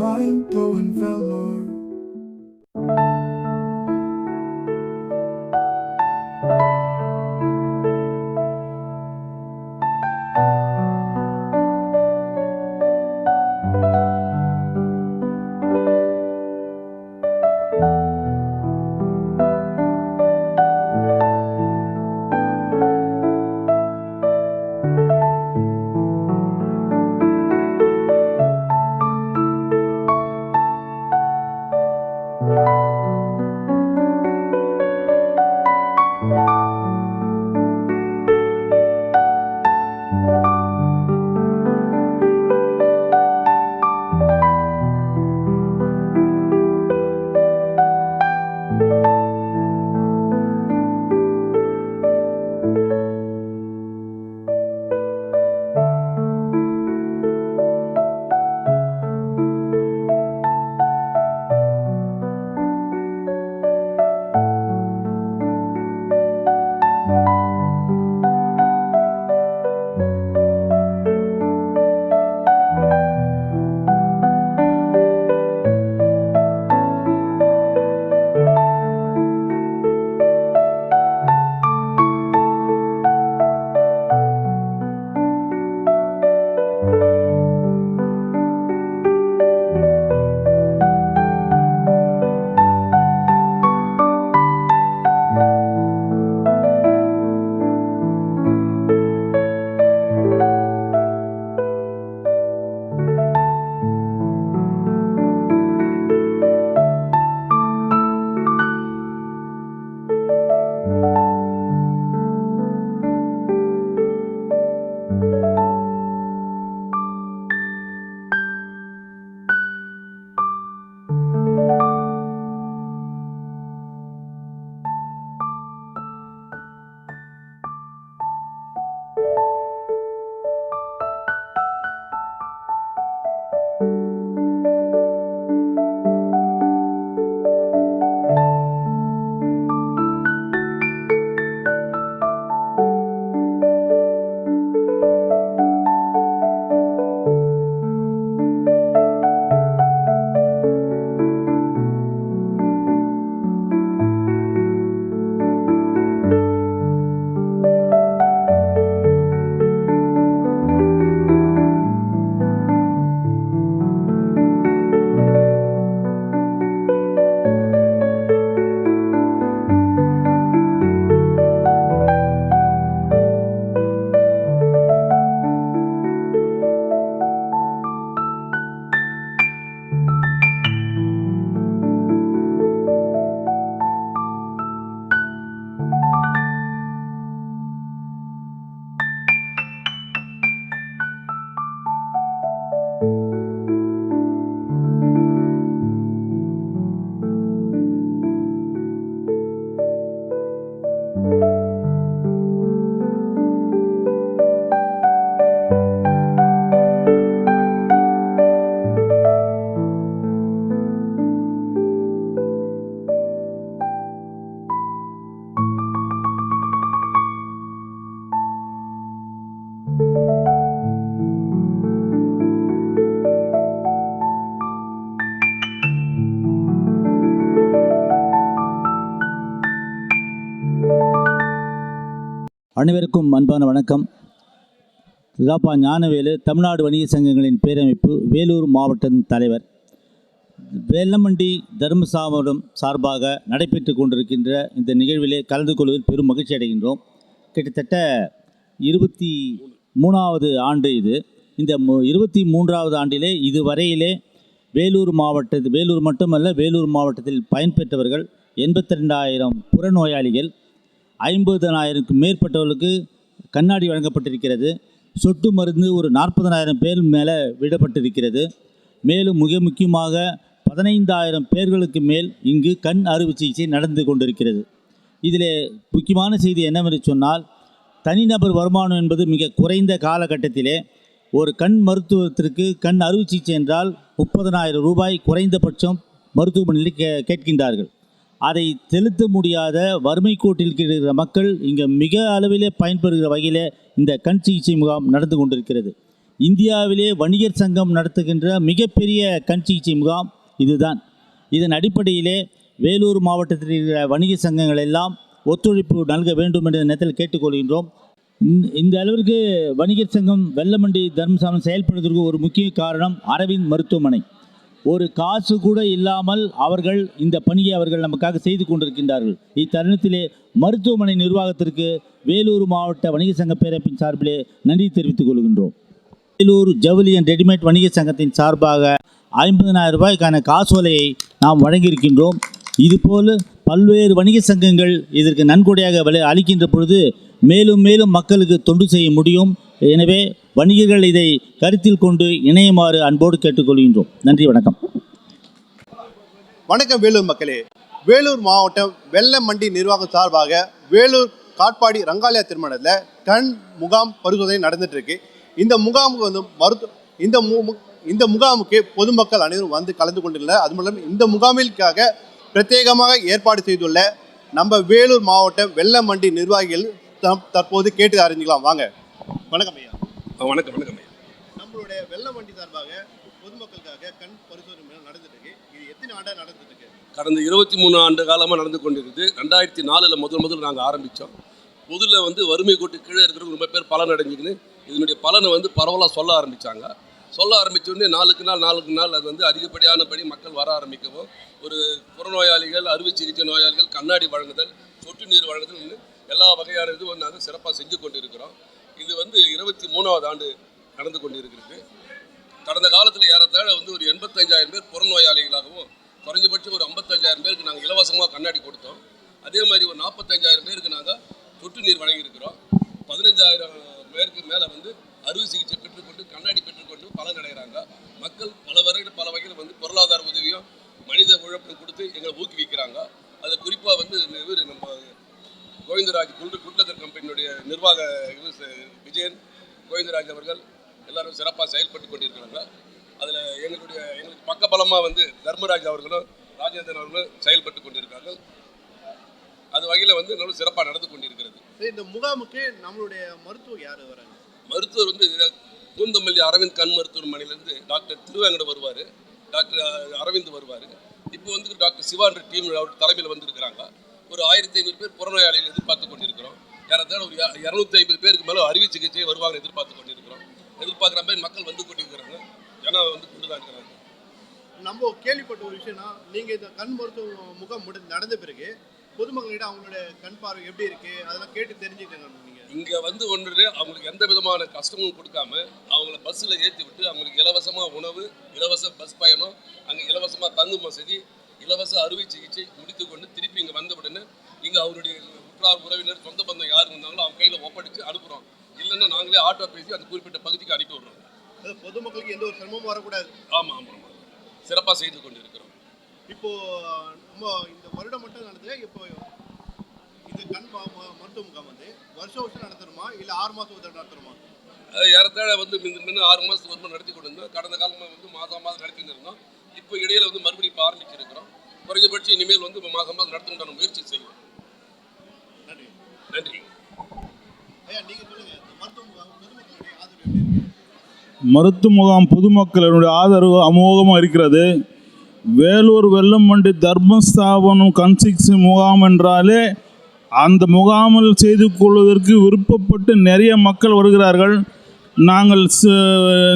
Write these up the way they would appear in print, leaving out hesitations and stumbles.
Mind-blowing velour. அனைவருக்கும் அன்பான வணக்கம். ராப்பா ஞானவேலு, தமிழ்நாடு வணிக சங்கங்களின் பேரமைப்பு, வேலூர் மாவட்ட தலைவர். வேலமண்டி தர்மசாமரம் சார்பாக நடைபெற்று கொண்டிருக்கின்ற இந்த நிகழ்விலே கலந்து கொள்வதில் பெரும் மகிழ்ச்சி அடைகின்றோம். கிட்டத்தட்ட 23வது ஆண்டு இது. இந்த 23வது ஆண்டிலே இதுவரையிலே வேலூர் மட்டுமல்ல, வேலூர் மாவட்டத்தில் பயன்பெற்றவர்கள் 82,000 புறநோயாளிகள், 50,000க்கும் மேற்பட்டவர்களுக்கு கண்ணாடி வழங்கப்பட்டிருக்கிறது. சொட்டு மருந்து ஒரு 40,000 பேர் மேலே விடப்பட்டிருக்கிறது. மேலும் மிக முக்கியமாக 15,000 பேர்களுக்கு மேல் இங்கு கண் அறுவை சிகிச்சை நடந்து கொண்டிருக்கிறது. இதில் முக்கியமான செய்தி என்னவென்று சொன்னால், தனிநபர் வருமானம் என்பது மிக குறைந்த காலகட்டத்திலே ஒரு கண் மருத்துவத்திற்கு கண் அறுவை சிகிச்சை என்றால் 30,000 ரூபாய் குறைந்தபட்சம் மருத்துவமனையில் கேட்கின்றார்கள். அதை செலுத்த முடியாத வறுமை கோட்டில் இருக்கிற மக்கள் இங்கே மிக அளவிலே பயன்பெறுகிற வகையில் இந்த கண் சிகிச்சை முகாம் நடந்து கொண்டிருக்கிறது. இந்தியாவிலே வணிகர் சங்கம் நடத்துகின்ற மிகப்பெரிய கண் சிகிச்சை முகாம் இதுதான். இதன் அடிப்படையிலே வேலூர் மாவட்டத்தில் இருக்கிற வணிக சங்கங்கள் எல்லாம் ஒத்துழைப்பு நல்க வேண்டும் என்ற நேரத்தில் கேட்டுக்கொள்கின்றோம். இந்த அளவிற்கு வணிகர் சங்கம் வெள்ளமண்டி தர்மசாலம் செயல்படுவதற்கு ஒரு முக்கிய காரணம் அரவிந்த் மருத்துவமனை. ஒரு காசு கூட இல்லாமல் அவர்கள் இந்த பணியை அவர்கள் நமக்காக செய்து கொண்டிருக்கின்றார்கள். இத்தருணத்திலே மருத்துவமனை நிர்வாகத்திற்கு வேலூர் மாவட்ட வணிக சங்க பேரமைப்பின் சார்பிலே நன்றி தெரிவித்துக் கொள்கின்றோம். வேலூர் ஜவுளி அண்ட் ரெடிமேட் வணிக சங்கத்தின் சார்பாக 50,000 ரூபாய்க்கான காசோலையை நாம் வழங்கியிருக்கின்றோம். இதுபோல் பல்வேறு வணிக சங்கங்கள் இதற்கு நன்கொடையாக அளிக்கின்ற பொழுது மேலும் மேலும் மக்களுக்கு தொண்டு செய்ய முடியும். எனவே வணிகர்கள் இதை கருத்தில் கொண்டு இணையுமாறு அன்போடு கேட்டுக்கொள்கின்றோம். நன்றி, வணக்கம். வணக்கம் வேலூர் மக்களே. வேலூர் மாவட்டம் வெள்ளமண்டி நிர்வாகம் சார்பாக வேலூர் காட்பாடி ரங்காலயா திருமணத்தில் கண் முகாம் பரிசோதனை நடந்துட்டு இருக்கு. இந்த முகாமுக்கு வந்து இந்த முகாமுக்கு பொதுமக்கள் அனைவரும் வந்து கலந்து கொண்டுள்ள, அது மூலம் இந்த முகாமிற்காக பிரத்யேகமாக ஏற்பாடு செய்துள்ள நம்ம வேலூர் மாவட்டம் வெள்ளமண்டி நிர்வாகிகள் தற்போது கேட்டு அறிஞ்சிக்கலாம். வாங்க. வணக்கம் ஐயா. வணக்கம் ஐயா. நம்மளுடைய வெள்ளமண்டி சார்பாக பொதுமக்களுக்காக கண் பரிசோதனை நடந்துட்டு இருக்கு. இது எத்தனை ஆண்டாக நடந்துட்டு இருக்கு? கடந்த 23 ஆண்டு காலமாக நடந்து கொண்டிருக்குது. 2004 முதல் நாங்கள் ஆரம்பித்தோம். பொதுவில் வந்து வறுமை கோட்டு கீழே இருக்கிறவங்க ரொம்ப பேர் பலன் அடைஞ்சிக்கின்னு இதனுடைய பலனை வந்து பரவலாக சொல்ல ஆரம்பித்தாங்க. உடனே நாளுக்கு நாள் அது வந்து அதிகப்படியானபடி மக்கள் வர ஆரம்பிக்கவும் ஒரு புறநோயாளிகள், அறுவை சிகிச்சை நோயாளிகள், கண்ணாடி வழங்குதல், சொட்டு நீர் வழங்குதல், எல்லா வகையான இது வந்து நாங்கள் சிறப்பாக செஞ்சு கொண்டிருக்கிறோம். இது வந்து 23வது ஆண்டு நடந்து கொண்டிருக்கிறது. கடந்த காலத்தில் ஏறத்தாழ வந்து ஒரு 85,000 பேர் புறநோயாளிகளாகவும் குறைஞ்சபட்சம் ஒரு 55,000 பேருக்கு நாங்கள் இலவசமாக கண்ணாடி கொடுத்தோம். அதே மாதிரி ஒரு 45,000 பேருக்கு நாங்கள் சொட்டு நீர் வழங்கியிருக்கிறோம். 15,000 பேருக்கு மேலே வந்து அறுவை சிகிச்சை பெற்றுக்கொண்டு கண்ணாடி பெற்றுக்கொண்டு பலன் அடைகிறாங்க. மக்கள் பல வகையில் வந்து பொருளாதார உதவியும் மனித உழைப்பும் கொடுத்து எங்களை ஊக்குவிக்கிறாங்க. அது குறிப்பாக வந்து இவர் நம்ம கோவிந்தராஜ் குட்லகர் கம்பெனியுடைய நிர்வாக விஜயன் கோவிந்தராஜ் அவர்கள் எல்லாரும் சிறப்பாக செயல்பட்டு கொண்டிருக்கிறாங்க. அதில் எங்களுக்கு பக்கபலமாக வந்து தர்மராஜ் அவர்களும் ராஜேந்திரன் அவர்களும் செயல்பட்டு கொண்டிருக்காங்க. அது வகையில் வந்து நல்ல சிறப்பாக நடந்து கொண்டிருக்கிறது. இந்த முகாமுக்கு நம்மளுடைய மருத்துவர் யார் வராங்க? மருத்துவர் வந்து பூந்தமல்லி அரவிந்த் கண் மருத்துவமனையிலேருந்து டாக்டர் திருவேங்கட வருவார், டாக்டர் அரவிந்த் வருவார். இப்போ வந்து டாக்டர் சிவான்ற டீம் அவர் தலைமையில் வந்துருக்கிறாங்க. ஒரு 1500 பேர் புறநோயாளிகள் எதிர்பார்த்து கொண்டிருக்கிறோம். ஏறத்தாழ ஒரு 250 பேருக்கு மேலே அறுவை சிகிச்சை வருவாங்க எதிர்பார்த்து கொண்டிருக்கிறோம். எதிர்பார்க்குற மாதிரி மக்கள் வந்து கொண்டிருக்கிறாங்க. ஜனம் வந்து கொண்டு தான் இருக்கிறாங்க. நம்ம கேள்விப்பட்ட ஒரு விஷயம்னா, நீங்கள் இந்த கண் மருத்துவ முகாம் நடந்த பிறகு பொதுமக்களிடம் அவங்களோட கண் பார்வை எப்படி இருக்குது அதெல்லாம் கேட்டு தெரிஞ்சுக்கிட்டாங்க. நீங்கள் இங்கே வந்து ஒன்று அவங்களுக்கு எந்த விதமான கஷ்டமும் கொடுக்காம அவங்கள பஸ்ஸில் ஏற்றி விட்டு அவங்களுக்கு இலவசமாக உணவு, இலவச பஸ் பயணம், அங்கே இலவசமாக தங்கும் வசதி, இலவச அறுவை சிகிச்சை முடித்து கொண்டு திருப்பி இங்கே வந்த உடனே இங்கே அவருடைய உற்றார் உறவினர் சொந்த பந்தம் யார் வந்தாங்களோ அவங்க கையில் ஒப்படைச்சு அனுப்புகிறோம். இல்லைன்னா நாங்களே ஆட்டோ பேசி அந்த குறிப்பிட்ட பகுதிக்கு அனுப்பி விடுறோம். அது பொதுமக்களுக்கு எந்த ஒரு சிரமமும் வரக்கூடாது. ஆமாம், சிறப்பாக செய்து கொண்டிருக்கிறோம். இப்போது நம்ம இந்த வருடம் மட்டும் நடந்தது. இப்போ இந்த கண் மருத்துவ முகாம் வந்து வருஷம் நடத்தணுமா இல்லை 6 மாதம் ஒரு நடத்தணுமா? ஏறத்தாழ வந்து முன்ன 6 மாதத்துக்கு ஒரு முறை நடத்தி கொண்டு இருந்தோம். கடந்த காலமாக வந்து மாதம் நடத்திட்டு இருந்தோம். இப்போ இடையில வந்து மறுபடியும் இப்போ ஆரம்பிச்சிருக்கிறோம். குறைஞ்சபட்சம் இனிமேல் வந்து மாதம் நடத்துகின்ற முயற்சி செய்வோம். நன்றி. நன்றி ஐயா, நீங்கள் சொல்லுங்கள், மருத்துவ முகாம் பொதுமக்களுடைய ஆதரவு எப்படி இருக்கு? மருத்துவ முகாம் பொதுமக்களுடைய ஆதரவு அமோகமாக இருக்கிறது. வேலூர் வெள்ளமண்டி தர்மஸ்தாபனம் கண் சிகிச்சை முகாம் என்றாலே அந்த முகாமில் செய்து கொள்வதற்கு விருப்பப்பட்டு நிறைய மக்கள் வருகிறார்கள். நாங்கள்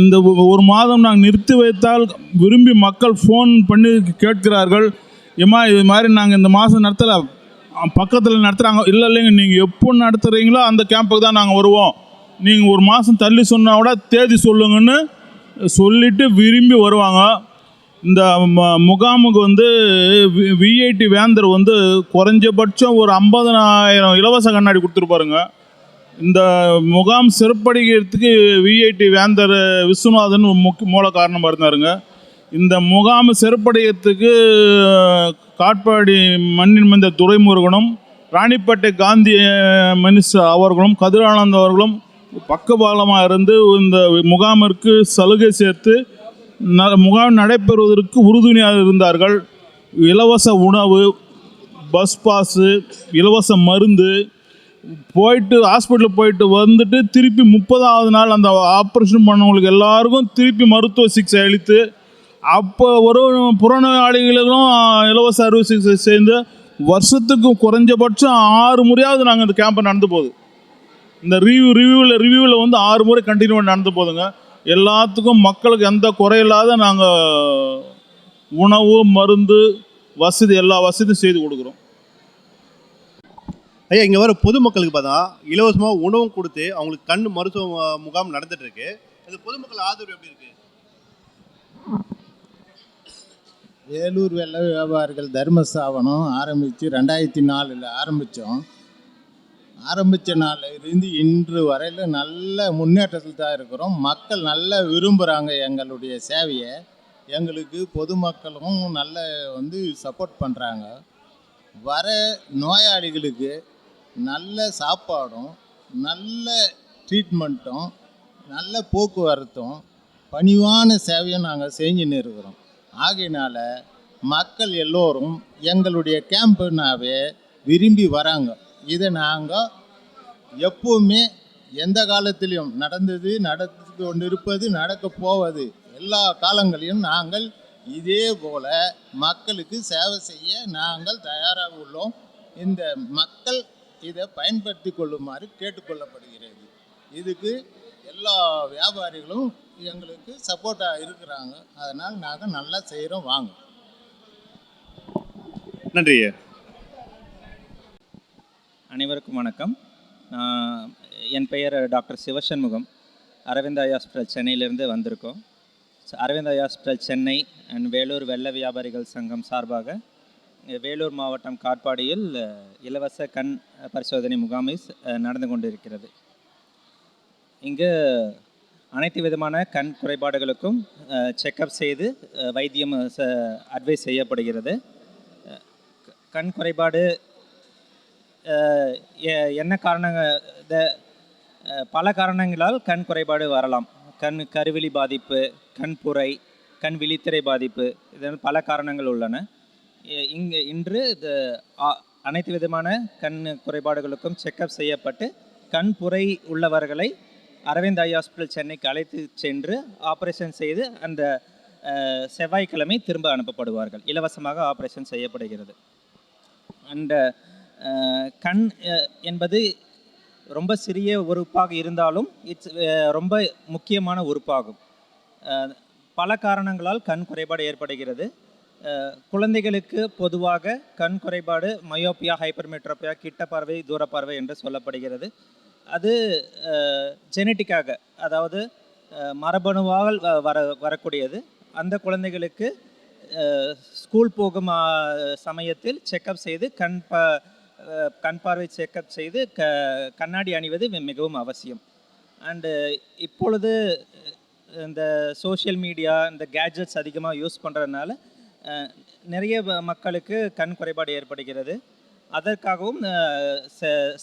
இந்த ஒரு மாதம் நாங்கள் நிறுத்தி வைத்தால் விரும்பி மக்கள் ஃபோன் பண்ணி கேட்கிறார்கள், ஏம்மா இது மாதிரி நாங்கள் இந்த மாதம் நடத்தலை, பக்கத்தில் நடத்துகிறாங்க. இல்லைங்க, நீங்கள் எப்போ நடத்துகிறீங்களோ அந்த கேம்புக்கு தான் நாங்கள் வருவோம், நீங்கள் ஒரு மாதம் தள்ளி சொன்னால் கூட தேதி சொல்லுங்கன்னு சொல்லிவிட்டு விரும்பி வருவாங்க. இந்த முகாமுக்கு வந்து விஐடி வேந்தர் வந்து குறைஞ்சபட்சம் ஒரு 50,000 இலவச கண்ணாடி கொடுத்துருப்பாருங்க. இந்த முகாம் சிறப்படைகிறதுக்கு விஐடி வேந்தர் விஸ்வநாதன் மூல காரணமாக இருந்தாருங்க. இந்த முகாம் சிறப்படைகிறதுக்கு காட்பாடி மண்ணின் மந்த துரைமுருகனும், ராணிப்பேட்டை காந்தி மினிஸ்டர் அவர்களும், கதிரானந்த் அவர்களும் பக்கபாலமாக இருந்து இந்த முகாமிற்கு சலுகை சேர்த்து முகாம் நடைபெறுவதற்கு உறுதுணையாக இருந்தார்கள். இலவச உணவு, பஸ் பாஸு, இலவச மருந்து, போயிட்டு ஹாஸ்பிட்டலுக்கு போயிட்டு வந்துட்டு திருப்பி 30வது நாள் அந்த ஆப்ரேஷன் பண்ணவங்களுக்கு எல்லாருக்கும் திருப்பி மருத்துவ சிகிச்சை அளித்து, அப்போ ஒரு புறநோயாளிகளுக்கும் இலவச அறுவை சிகிச்சை சேர்ந்து வருஷத்துக்கு குறைஞ்சபட்சம் 6 முறையாவது நாங்கள் இந்த கேம்பை நடந்து போகுது. இந்த ரிவ்யூவில் வந்து 6 முறை கண்டினியூ நடந்து போகுதுங்க. எல்லாத்துக்கும் மக்களுக்கு எந்த குறையில்லாத நாங்கள் உணவு, மருந்து, வசதி எல்லா வசதியும் செய்து கொடுக்குறோம். ஐயா, இங்கே வர பொதுமக்களுக்கு பார்த்தா இலவசமாக உணவும் கொடுத்து அவங்களுக்கு கண் மருத்துவ முகாம் நடந்துட்டு இருக்கு. இது பொதுமக்கள் ஆதரவு எப்படி இருக்கு? வேலூர் வெள்ள வியாபாரிகள் தர்மஸ்தாபனம் ஆரம்பித்து 2004 ஆரம்பித்தோம். ஆரம்பித்த நாளில் இருந்து இன்று வரையில் நல்ல முன்னேற்றத்தில் தான் இருக்கிறோம். மக்கள் நல்லா விரும்புகிறாங்க எங்களுடைய சேவையை. எங்களுக்கு பொதுமக்களும் நல்ல சப்போர்ட் பண்ணுறாங்க. வர நோயாளிகளுக்கு நல்ல சாப்பாடும், நல்ல ட்ரீட்மெண்ட்டும், நல்ல போக்குவரத்தும், பணிவான சேவையும் நாங்கள் செஞ்சுன்னு இருக்கிறோம். ஆகையினால் மக்கள் எல்லோரும் எங்களுடைய கேம்புனாவே விரும்பி வராங்க. இதை நாங்கள் எப்பவுமே எந்த காலத்திலையும் நடந்து கொண்டிருப்பது, நடக்க போவது, எல்லா காலங்களிலும் நாங்கள் இதே போல் மக்களுக்கு சேவை செய்ய நாங்கள் தயாராக உள்ளோம். இந்த மக்கள் இதை பயன்படுத்தி கொள்ளுமாறு கேட்டுக்கொள்ளப்படுகிறது. இதுக்கு எல்லா வியாபாரிகளும் எங்களுக்கு சப்போர்ட்டாக இருக்கிறாங்க. அதனால் நாங்கள் நல்லா செய்கிறோம். வாங்க. நன்றி ஐயா. அனைவருக்கும் வணக்கம். என் பெயர் doctor Sivashanmugam. Aravind eye hospital சென்னையிலிருந்து வந்திருக்கோம். Aravind eye hospital Chennai and Vellore வெள்ள வியாபாரிகள் சங்கம் சார்பாக வேலூர் மாவட்டம் காட்பாடியில் இலவச கண் பரிசோதனை முகாமை நடந்து கொண்டிருக்கிறது. இங்கு அனைத்து விதமான கண் குறைபாடுகளுக்கும் செக்கப் செய்து வைத்தியம் அட்வைஸ் செய்யப்படுகிறது. கண் குறைபாடு என்ன பல காரணங்களால் கண் குறைபாடு வரலாம். கருவிழி பாதிப்பு, கண்புரை, கண் விழித்திரை பாதிப்பு, இதனால் பல காரணங்கள் உள்ளன. இன்று அனைத்து விதமான கண் குறைபாடுகளுக்கும் செக்கப் செய்யப்பட்டு கண்புரை உள்ளவர்களை அரவிந்த் ஐ ஹாஸ்பிட்டல் சென்னைக்கு அழைத்து சென்று ஆப்ரேஷன் செய்து அந்த செவ்வாய்க்கிழமை திரும்ப அனுப்பப்படுவார்கள். இலவசமாக ஆப்ரேஷன் செய்யப்படுகிறது. அந்த கண் என்பது ரொம்ப சிறிய உறுப்பாக இருந்தாலும் ரொம்ப முக்கியமான உறுப்பாகும். பல காரணங்களால் கண் குறைபாடு ஏற்படுகிறது. குழந்தைகளுக்கு பொதுவாக கண் குறைபாடு மயோப்பியா, ஹைப்பர்மெட்ரோப்பியா, கிட்ட பார்வை, தூர பார்வை என்று சொல்லப்படுகிறது. அது ஜெனட்டிக்காக, அதாவது மரபணுவால் வரக்கூடியது. அந்த குழந்தைகளுக்கு ஸ்கூல் போகும் சமயத்தில் செக்கப் செய்து கண் பார்வை செக்கப் செய்து கண்ணாடி அணிவது மிகவும் அவசியம். அண்டு இப்பொழுது இந்த சோஷியல் மீடியா, இந்த கேட்ஜெட்ஸ் அதிகமாக யூஸ் பண்ணுறதுனால நிறைய மக்களுக்கு கண் குறைபாடு ஏற்படுகிறது. அதற்காகவும்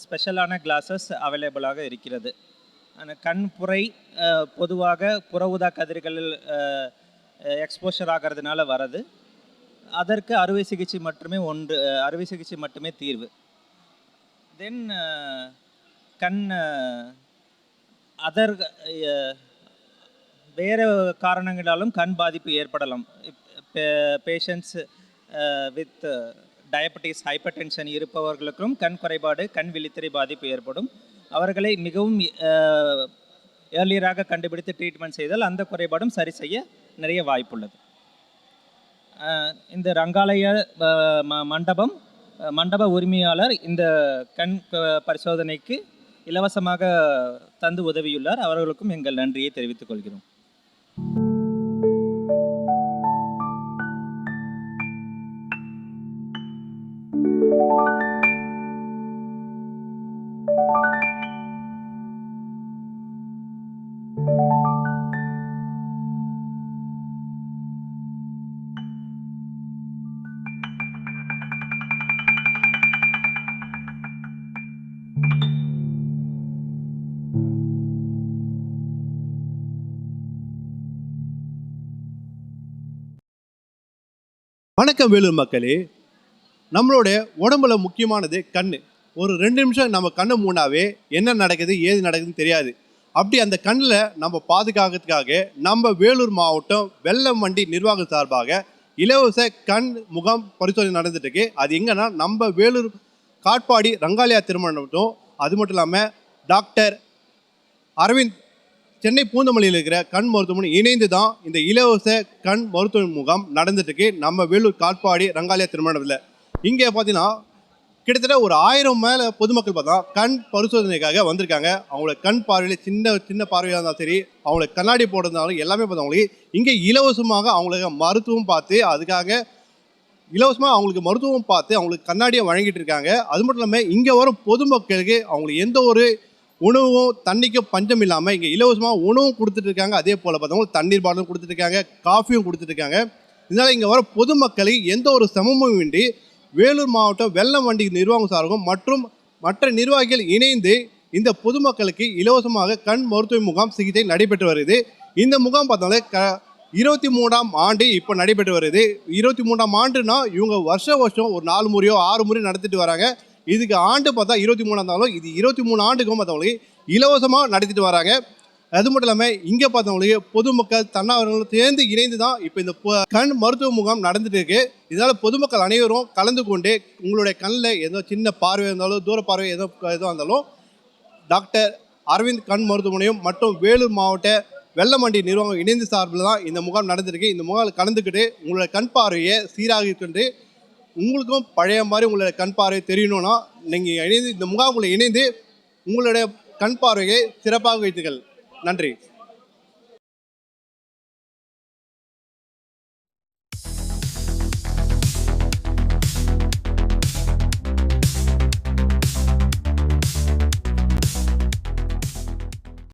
ஸ்பெஷலான கிளாஸஸ் அவைலபிளாக இருக்கிறது. கண்புரை பொதுவாக புற ஊதா கதிர்களில் எக்ஸ்போஷர் ஆகிறதுனால வரது. அதற்கு அறுவை சிகிச்சை மட்டுமே தீர்வு. தென் கண் வேறு காரணங்களாலும் கண் பாதிப்பு ஏற்படலாம். Patients with diabetes, hypertension இருப்பவர்களுக்கும் கண் குறைபாடு, கண் விழித்திரை பாதிப்பு ஏற்படும். அவர்களை மிகவும் ஏர்லியராக கண்டுபிடித்து ட்ரீட்மெண்ட் செய்தால் அந்த குறைபாடும் சரி செய்ய நிறைய வாய்ப்புள்ளது. இந்த ரங்காலய மண்டப உரிமையாளர் இந்த கண் பரிசோதனைக்கு இலவசமாக தந்து உதவியுள்ளார். அவர்களுக்கும் எங்கள் நன்றியை தெரிவித்துக் கொள்கிறோம். வணக்கம் வேலூர் மக்களே. 2018 ஆம் ஆண்டு வேலூர் மாவட்டம் வெள்ள வியாபாரிகள் சங்கம் சார்பாக வேலூர் மாவட்டம் காட்பாடியில் இலவச கண் பரிசோதனை முகாம் நடந்துட்டு இருக்கு. இந்த முகாமுக்கு வந்து மருத்துவ நம்மளுடைய உடம்புல முக்கியமானது கண். ஒரு 2 நிமிஷம் நம்ம கண்ணை மூடாவே என்ன நடக்குது ஏது நடக்குதுன்னு தெரியாது. அப்படி அந்த கண்ணில் நம்ம பாதுகாக்கிறதுக்காக நம்ம வேலூர் மாவட்டம் வெள்ளமண்டி நிர்வாகம் சார்பாக இலவச கண் முகாம் பரிசோதனை நடந்துட்டு இருக்கு. அது எங்கன்னா நம்ம வேலூர் காட்பாடி ரங்காலயா திருமணம், அது மட்டும் இல்லாமல் டாக்டர் அரவிந்த் சென்னை பூந்தமல்லியில் இருக்கிற கண் மருத்துவமனை இணைந்து தான் இந்த இலவச கண் மருத்துவ முகாம் நடந்துட்டு இருக்கு நம்ம வேலூர் காட்பாடி ரங்காலயா திருமணத்தில். இங்கே பார்த்தீங்கன்னா கிட்டத்தட்ட ஒரு 1000 மேலே பொதுமக்கள் பார்த்தா கண் பரிசோதனைக்காக வந்திருக்காங்க. அவங்களோட கண் பார்வையில் சின்ன பார்வையாக இருந்தாலும் சரி, அவங்களுக்கு கண்ணாடி போட்டிருந்தாலும் எல்லாமே பார்த்தவங்களுக்கு இங்கே இலவசமாக அவங்களுக்கு மருத்துவம் பார்த்து அதுக்காக இலவசமாக அவங்களுக்கு மருத்துவம் பார்த்து அவங்களுக்கு கண்ணாடியை வழங்கிட்டு இருக்காங்க. அது மட்டும் இல்லாமல் இங்கே வரும் பொதுமக்களுக்கு அவங்களுக்கு எந்த ஒரு உணவும் தண்ணிக்கும் பஞ்சம் இல்லாமல் இங்கே இலவசமாக உணவும் கொடுத்துட்டு இருக்காங்க. அதே போல் பார்த்தவங்களுக்கு தண்ணீர் பாட்டிலும் கொடுத்துட்டு இருக்காங்க, காஃபியும் கொடுத்துட்டு இருக்காங்க. இதனால் இங்கே வர பொதுமக்களுக்கு எந்த ஒரு சிரமமும் இன்றி வேலூர் மாவட்டம் வெள்ளமண்டி நிர்வாகம் சார்பும் மற்றும் மற்ற நிர்வாகிகள் இணைந்து இந்த பொதுமக்களுக்கு இலவசமாக கண் மருத்துவ முகாம் சிகிச்சை நடைபெற்று வருது. இந்த முகாம் பார்த்தாலே 23ஆம் ஆண்டு இப்போ நடைபெற்று வருது. 23ஆம் ஆண்டுனா இவங்க வருஷம் ஒரு 4 முறையோ 6 முறையோ நடத்திட்டு வராங்க. இதுக்கு ஆண்டு பார்த்தா 23 இருந்தாலும் இது 23 ஆண்டுக்கும் பார்த்தவங்களுக்கு இலவசமாக நடத்திட்டு வராங்க. அது மட்டும் இல்லாமல் இங்கே பார்த்தவங்களுக்கு பொதுமக்கள் தன்னார்வலர்களும் சேர்ந்து இணைந்து தான் இப்போ இந்த கண் மருத்துவ முகாம் நடந்துட்டு இருக்கு. இதனால் பொதுமக்கள் அனைவரும் கலந்து கொண்டு உங்களுடைய கண்ணில் ஏதோ சின்ன பார்வை இருந்தாலும் தூர பார்வை ஏதோ இருந்தாலும் டாக்டர் அரவிந்த் கண் மருத்துவமனையும் மற்றும் வேலூர் மாவட்ட வெள்ளமண்டி நிர்வாகம் இணைந்து சார்பில் தான் இந்த முகாம் நடந்திருக்கு. இந்த முகாமில் கலந்துக்கிட்டு உங்களோட கண் பார்வையை சீராக கொண்டு உங்களுக்கும் பழைய மாதிரி உங்களோட கண் பார்வை தெரியணும்னா நீங்கள் இணைந்து இந்த முகாமுக்குள்ளே இணைந்து உங்களுடைய கண் பார்வையை சிறப்பாக வைத்துக்கள். நன்றி.